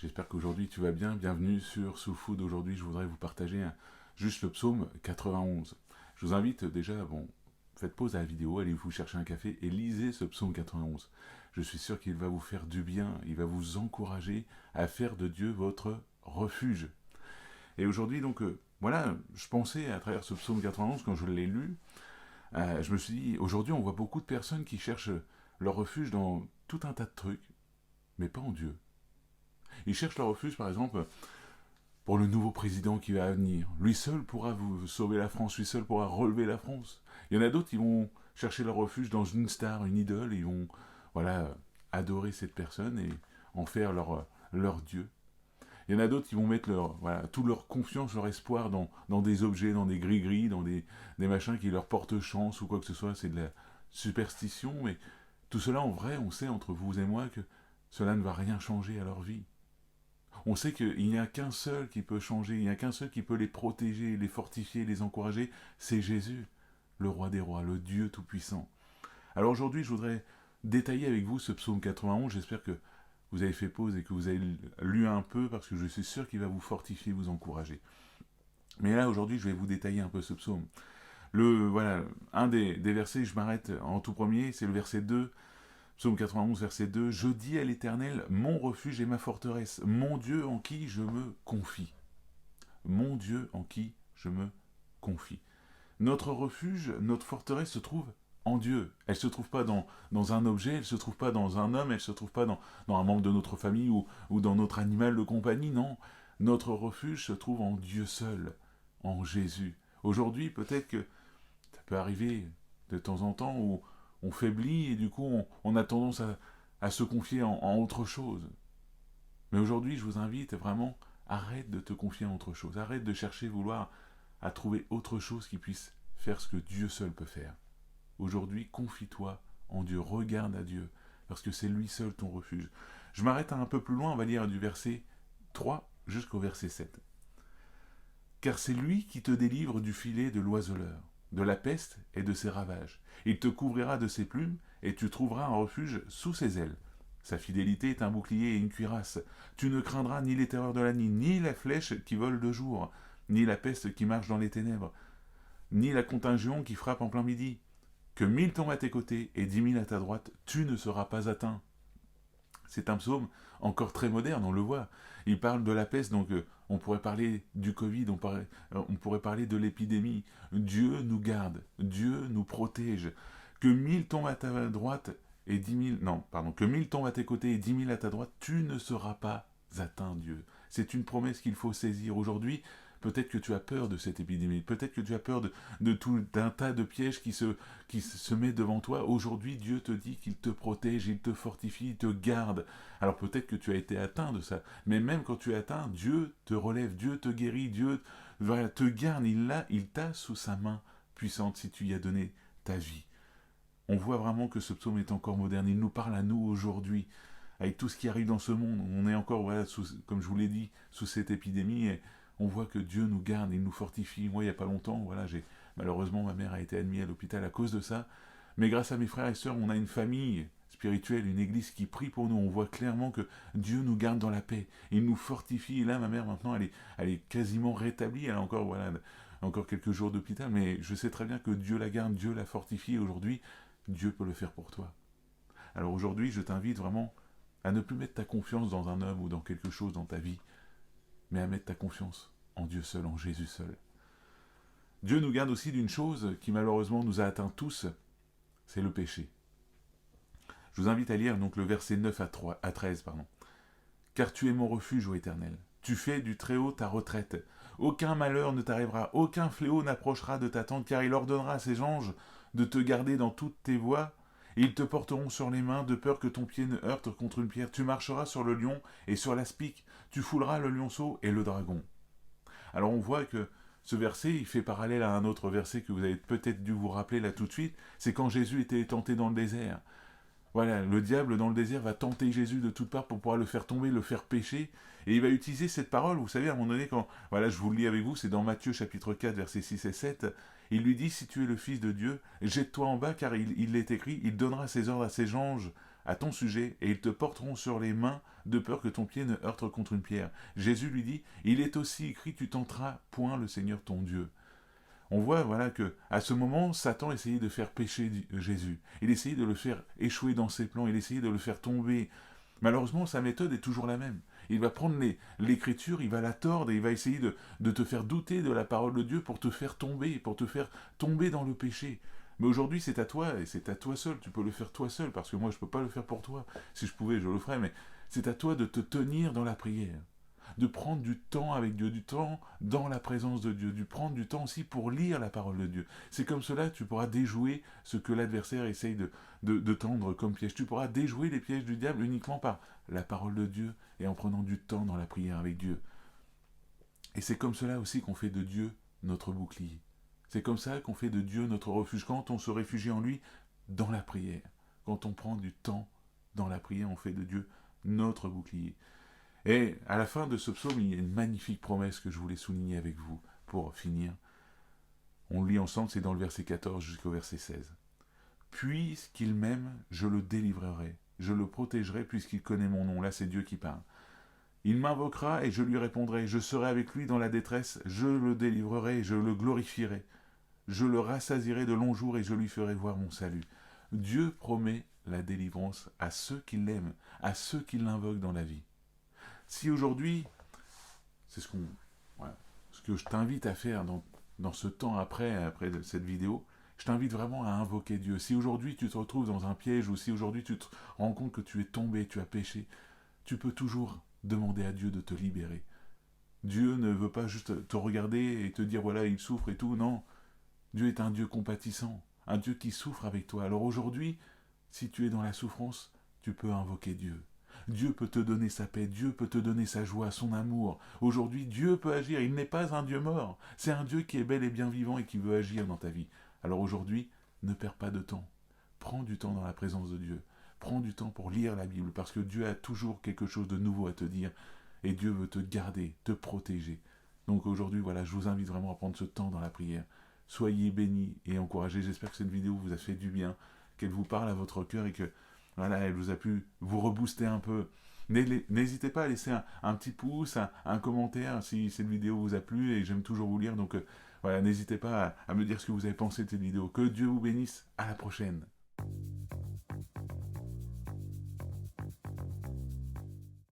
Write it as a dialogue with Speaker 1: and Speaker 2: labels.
Speaker 1: J'espère qu'aujourd'hui tu vas bien. Bienvenue sur Soul Food. Aujourd'hui, je voudrais vous partager juste le psaume 91. Je vous invite déjà, faites pause à la vidéo, allez vous chercher un café et lisez ce psaume 91. Je suis sûr qu'il va vous faire du bien, il va vous encourager à faire de Dieu votre refuge. Et aujourd'hui, voilà, je pensais à travers ce psaume 91, quand je l'ai lu, je me suis dit, aujourd'hui, on voit beaucoup de personnes qui cherchent leur refuge dans tout un tas de trucs, mais pas en Dieu. Ils cherchent leur refuge, par exemple, pour le nouveau président qui va venir. Lui seul pourra vous sauver la France, lui seul pourra relever la France. Il y en a d'autres qui vont chercher leur refuge dans une star, une idole, et ils vont adorer cette personne et en faire leur Dieu. Il y en a d'autres qui vont mettre toute leur confiance, leur espoir dans des objets, dans des gris-gris, dans des machins qui leur portent chance ou quoi que ce soit. C'est de la superstition, mais tout cela, en vrai, on sait entre vous et moi que cela ne va rien changer à leur vie. On sait qu'il n'y a qu'un seul qui peut changer, il n'y a qu'un seul qui peut les protéger, les fortifier, les encourager, c'est Jésus, le roi des rois, le Dieu tout-puissant. Alors aujourd'hui, je voudrais détailler avec vous ce psaume 91, j'espère que vous avez fait pause et que vous avez lu un peu, parce que je suis sûr qu'il va vous fortifier, vous encourager. Mais là, aujourd'hui, je vais vous détailler un peu ce psaume. Un des versets, je m'arrête en tout premier, c'est le verset 2, Psaume 91, verset 2, « Je dis à l'Éternel, mon refuge et ma forteresse, mon Dieu en qui je me confie. » Mon Dieu en qui je me confie. Notre refuge, notre forteresse se trouve en Dieu. Elle ne se trouve pas dans un objet, elle ne se trouve pas dans un homme, elle ne se trouve pas dans un membre de notre famille ou dans notre animal de compagnie, non. Notre refuge se trouve en Dieu seul, en Jésus. Aujourd'hui, peut-être que ça peut arriver de temps en temps où on faiblit et du coup on a tendance à se confier en autre chose. Mais aujourd'hui, je vous invite vraiment, arrête de te confier en autre chose. Arrête de chercher, vouloir à trouver autre chose qui puisse faire ce que Dieu seul peut faire. Aujourd'hui, confie-toi en Dieu, regarde à Dieu, parce que c'est lui seul ton refuge. Je m'arrête un peu plus loin, on va lire du verset 3 jusqu'au verset 7. « Car c'est lui qui te délivre du filet de l'oiseleur, de la peste et de ses ravages. Il te couvrira de ses plumes, et tu trouveras un refuge sous ses ailes. Sa fidélité est un bouclier et une cuirasse. Tu ne craindras ni les terreurs de la nuit, ni la flèche qui vole de jour, ni la peste qui marche dans les ténèbres, ni la contagion qui frappe en plein midi. Que 1000 tombent à tes côtés et 10 000 à ta droite, tu ne seras pas atteint. » C'est un psaume encore très moderne, on le voit. Il parle de la peste, donc on pourrait parler du Covid, on pourrait parler de l'épidémie. Dieu nous garde, Dieu nous protège. Que 1000 tombent à ta droite et 10 000... Non, pardon, que 1000 tombent à tes côtés et 10 000 à ta droite, tu ne seras pas atteint, Dieu. C'est une promesse qu'il faut saisir. Aujourd'hui, peut-être que tu as peur de cette épidémie, peut-être que tu as peur de tout un tas de pièges qui se met devant toi. Aujourd'hui, Dieu te dit qu'il te protège, il te fortifie, il te garde. Alors peut-être que tu as été atteint de ça, mais même quand tu es atteint, Dieu te relève, Dieu te guérit, Dieu te garde, il t'a sous sa main puissante si tu y as donné ta vie. On voit vraiment que ce psaume est encore moderne, il nous parle à nous aujourd'hui, avec tout ce qui arrive dans ce monde. On est encore, comme je vous l'ai dit, sous cette épidémie, et on voit que Dieu nous garde, il nous fortifie. Moi, il n'y a pas longtemps, malheureusement, ma mère a été admise à l'hôpital à cause de ça. Mais grâce à mes frères et sœurs, on a une famille spirituelle, une église qui prie pour nous. On voit clairement que Dieu nous garde dans la paix. Il nous fortifie. Et là, ma mère, maintenant, elle est quasiment rétablie. Elle a encore quelques jours d'hôpital. Mais je sais très bien que Dieu la garde, Dieu la fortifie. Et aujourd'hui, Dieu peut le faire pour toi. Alors aujourd'hui, je t'invite vraiment à ne plus mettre ta confiance dans un homme ou dans quelque chose dans ta vie, mais à mettre ta confiance en Dieu seul, en Jésus seul. Dieu nous garde aussi d'une chose qui malheureusement nous a atteints tous, c'est le péché. Je vous invite à lire donc le verset 9 à 13. « Car tu es mon refuge, ô Éternel. Tu fais du Très-Haut ta retraite. Aucun malheur ne t'arrivera, aucun fléau n'approchera de ta tente, car il ordonnera à ses anges de te garder dans toutes tes voies, et ils te porteront sur les mains, de peur que ton pied ne heurte contre une pierre. Tu marcheras sur le lion et sur l'aspic, tu fouleras le lionceau et le dragon. » Alors on voit que ce verset, il fait parallèle à un autre verset que vous avez peut-être dû vous rappeler là tout de suite, c'est quand Jésus était tenté dans le désert. Voilà, le diable dans le désert va tenter Jésus de toutes parts pour pouvoir le faire tomber, le faire pécher, et il va utiliser cette parole, vous savez, à un moment donné, je vous le lis avec vous, c'est dans Matthieu chapitre 4, versets 6 et 7, il lui dit, si tu es le Fils de Dieu, jette-toi en bas, car il est écrit, il donnera ses ordres à ses anges à ton sujet, et ils te porteront sur les mains, de peur que ton pied ne heurte contre une pierre. Jésus lui dit, il est aussi écrit, tu tenteras point le Seigneur ton Dieu. On voit voilà que à ce moment, Satan essayait de faire pécher Jésus. Il essayait de le faire échouer dans ses plans, il essayait de le faire tomber. Malheureusement, sa méthode est toujours la même. Il va prendre l'écriture, il va la tordre et il va essayer de te faire douter de la parole de Dieu pour te faire tomber dans le péché. Mais aujourd'hui, c'est à toi et c'est à toi seul. Tu peux le faire toi seul parce que moi, je ne peux pas le faire pour toi. Si je pouvais, je le ferais, mais c'est à toi de te tenir dans la prière, de prendre du temps avec Dieu, du temps dans la présence de Dieu, de prendre du temps aussi pour lire la parole de Dieu. C'est comme cela que tu pourras déjouer ce que l'adversaire essaye de tendre comme piège. Tu pourras déjouer les pièges du diable uniquement par la parole de Dieu et en prenant du temps dans la prière avec Dieu. Et c'est comme cela aussi qu'on fait de Dieu notre bouclier. C'est comme ça qu'on fait de Dieu notre refuge. Quand on se réfugie en lui dans la prière, quand on prend du temps dans la prière, on fait de Dieu notre bouclier. Et à la fin de ce psaume, il y a une magnifique promesse que je voulais souligner avec vous pour finir. On le lit ensemble, c'est dans le verset 14 jusqu'au verset 16. Puisqu'il m'aime, je le délivrerai, je le protégerai puisqu'il connaît mon nom. Là, c'est Dieu qui parle. Il m'invoquera et je lui répondrai. Je serai avec lui dans la détresse, je le délivrerai et je le glorifierai. Je le rassasierai de longs jours et je lui ferai voir mon salut. Dieu promet la délivrance à ceux qui l'aiment, à ceux qui l'invoquent dans la vie. Si aujourd'hui, c'est voilà, ce que je t'invite à faire dans ce temps après cette vidéo, je t'invite vraiment à invoquer Dieu. Si aujourd'hui tu te retrouves dans un piège ou si aujourd'hui tu te rends compte que tu es tombé, tu as péché, tu peux toujours demander à Dieu de te libérer. Dieu ne veut pas juste te regarder et te dire voilà, il souffre et tout, non. Dieu est un Dieu compatissant, un Dieu qui souffre avec toi. Alors aujourd'hui, si tu es dans la souffrance, tu peux invoquer Dieu. Dieu peut te donner sa paix, Dieu peut te donner sa joie, son amour. Aujourd'hui, Dieu peut agir, il n'est pas un Dieu mort, c'est un Dieu qui est bel et bien vivant et qui veut agir dans ta vie. Alors aujourd'hui, ne perds pas de temps. Prends du temps dans la présence de Dieu. Prends du temps pour lire la Bible, parce que Dieu a toujours quelque chose de nouveau à te dire, et Dieu veut te garder, te protéger. Donc aujourd'hui, voilà, je vous invite vraiment à prendre ce temps dans la prière. Soyez bénis et encouragés. J'espère que cette vidéo vous a fait du bien, qu'elle vous parle à votre cœur et que voilà, elle vous a pu vous rebooster un peu. N'hésitez pas à laisser un petit pouce, un commentaire si cette vidéo vous a plu et j'aime toujours vous lire. Donc voilà, n'hésitez pas à me dire ce que vous avez pensé de cette vidéo. Que Dieu vous bénisse. À la prochaine.